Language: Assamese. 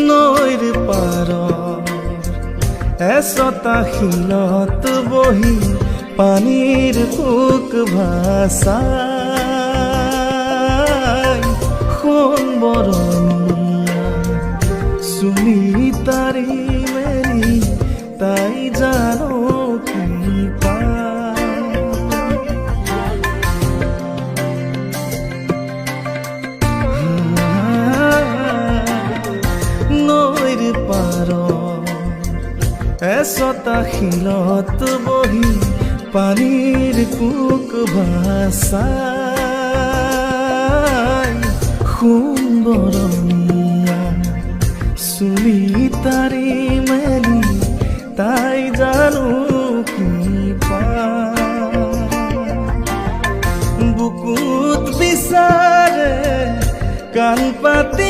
নৈৰ পাৰ এচটা শিলত বহি পানীৰ পোক ভাচাই সোণ বৰণীয়া চুলি তাৰি মেলি তাই জানো কি পায়। নৈৰ পাৰ এচটা শিলত বহি পানীৰ পোক ভাচাই সোণ বৰণীয়া চুলি তাৰি মেলি তাই জানো কি পায়। বুকুত বিচাৰে কাণ পাতি